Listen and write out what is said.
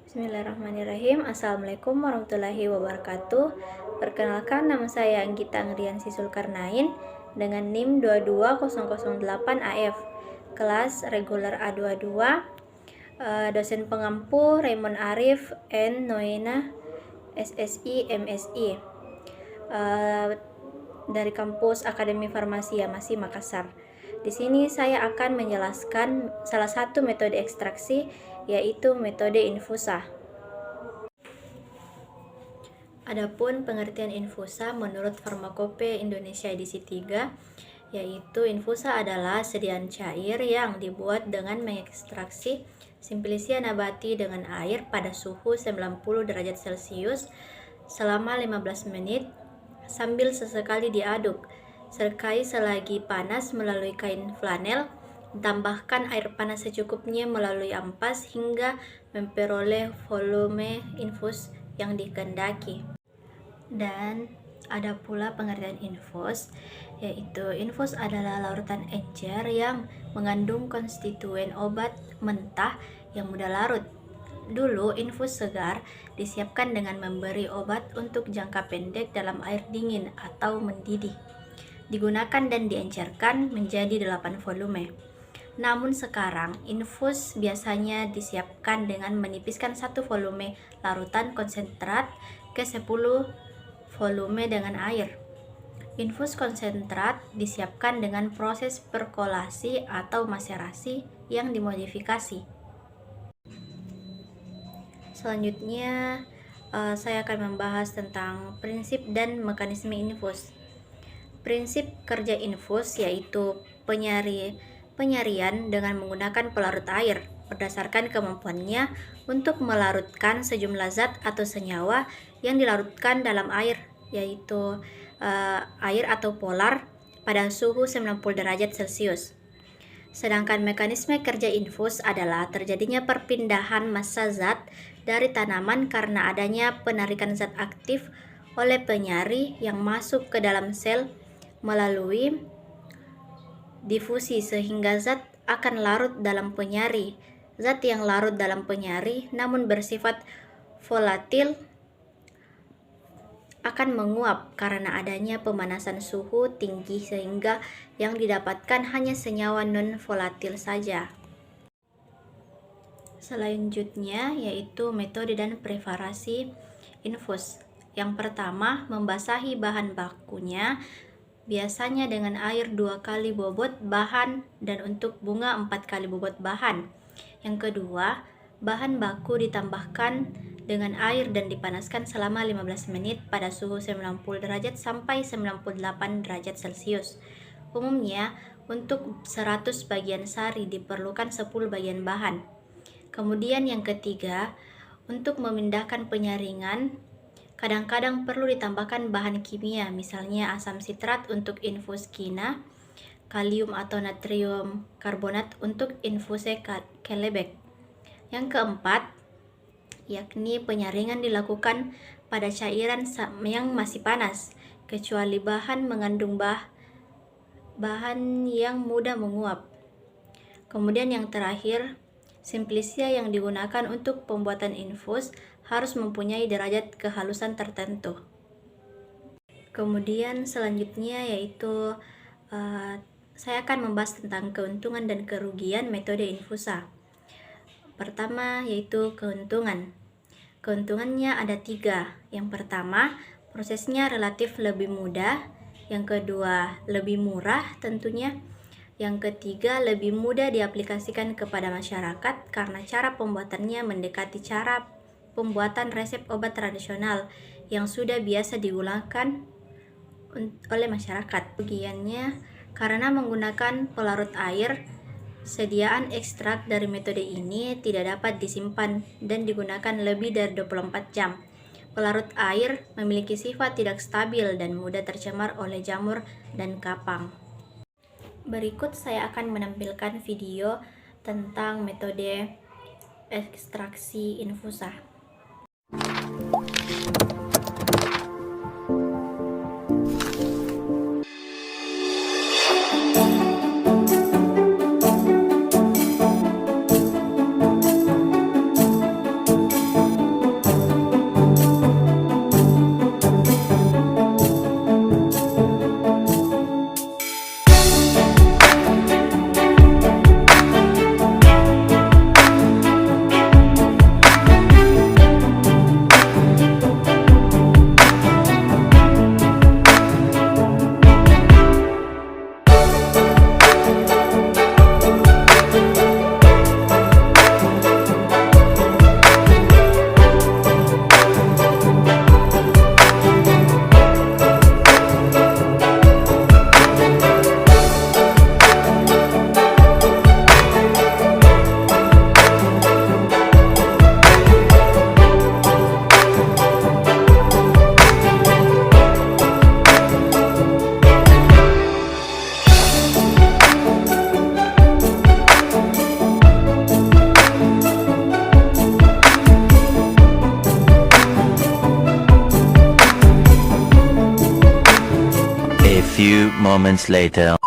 Bismillahirrahmanirrahim. Assalamualaikum warahmatullahi wabarakatuh. Perkenalkan, nama saya Anggita Ngriansi Zulkarnain dengan NIM 22008AF, kelas reguler A22. Dosen pengampu Raymond Arif N. Noena, SSI, MSI, dari kampus Akademi Farmasi Yamasi, Makassar. Di sini saya akan menjelaskan salah satu metode ekstraksi, yaitu metode infusa. Adapun pengertian infusa menurut Farmakope Indonesia edisi 3, yaitu infusa adalah sediaan cair yang dibuat dengan mengekstraksi Simplicia nabati dengan air pada suhu 90 derajat Celcius selama 15 menit sambil sesekali diaduk, serkai selagi panas melalui kain flanel. Tambahkan air panas secukupnya melalui ampas hingga memperoleh volume infus yang dikehendaki. Dan ada pula pengertian infus, yaitu infus adalah larutan encer yang mengandung konstituen obat mentah yang mudah larut. Dulu infus segar disiapkan dengan memberi obat untuk jangka pendek dalam air dingin atau mendidih. Digunakan dan diencerkan menjadi 8 volume. Namun sekarang infus biasanya disiapkan dengan menipiskan 1 volume larutan konsentrat ke 10 volume dengan air. Infus konsentrat disiapkan dengan proses perkolasi atau maserasi yang dimodifikasi. Selanjutnya saya akan membahas tentang prinsip dan mekanisme infus. Prinsip kerja infus yaitu penyarian dengan menggunakan pelarut air berdasarkan kemampuannya untuk melarutkan sejumlah zat atau senyawa yang dilarutkan dalam air, yaitu air atau polar pada suhu 90 derajat Celcius. Sedangkan mekanisme kerja infus adalah terjadinya perpindahan massa zat dari tanaman karena adanya penarikan zat aktif oleh penyari yang masuk ke dalam sel melalui difusi sehingga zat akan larut dalam penyari. Zat yang larut dalam penyari namun bersifat volatil akan menguap karena adanya pemanasan suhu tinggi sehingga yang didapatkan hanya senyawa non-volatil saja. Selanjutnya yaitu metode dan preparasi infus. Yang pertama, membasahi bahan bakunya biasanya dengan air 2 kali bobot bahan dan untuk bunga 4 kali bobot bahan. Yang kedua, bahan baku ditambahkan dengan air dan dipanaskan selama 15 menit pada suhu 90 derajat sampai 98 derajat Celcius. Umumnya, untuk 100 bagian sari diperlukan 10 bagian bahan. Kemudian yang ketiga, untuk memindahkan penyaringan, kadang-kadang perlu ditambahkan bahan kimia, misalnya asam sitrat untuk infus kina, kalium atau natrium karbonat untuk infuse kelebek. Yang keempat, yakni penyaringan dilakukan pada cairan yang masih panas, kecuali bahan mengandung bahan yang mudah menguap. Kemudian yang terakhir, Simplicia yang digunakan untuk pembuatan infus harus mempunyai derajat kehalusan tertentu. Kemudian selanjutnya yaitu saya akan membahas tentang keuntungan dan kerugian metode infusa. Pertama yaitu keuntungan. Keuntungannya ada 3. Yang pertama, prosesnya relatif lebih mudah. Yang kedua, lebih murah tentunya. Yang ketiga, lebih mudah diaplikasikan kepada masyarakat karena cara pembuatannya mendekati cara pembuatan resep obat tradisional yang sudah biasa digunakan oleh masyarakat. Kerugiannya karena menggunakan pelarut air, sediaan ekstrak dari metode ini tidak dapat disimpan dan digunakan lebih dari 24 jam. Pelarut air memiliki sifat tidak stabil dan mudah tercemar oleh jamur dan kapang. Berikut saya akan menampilkan video tentang metode ekstraksi infusa. few moments later.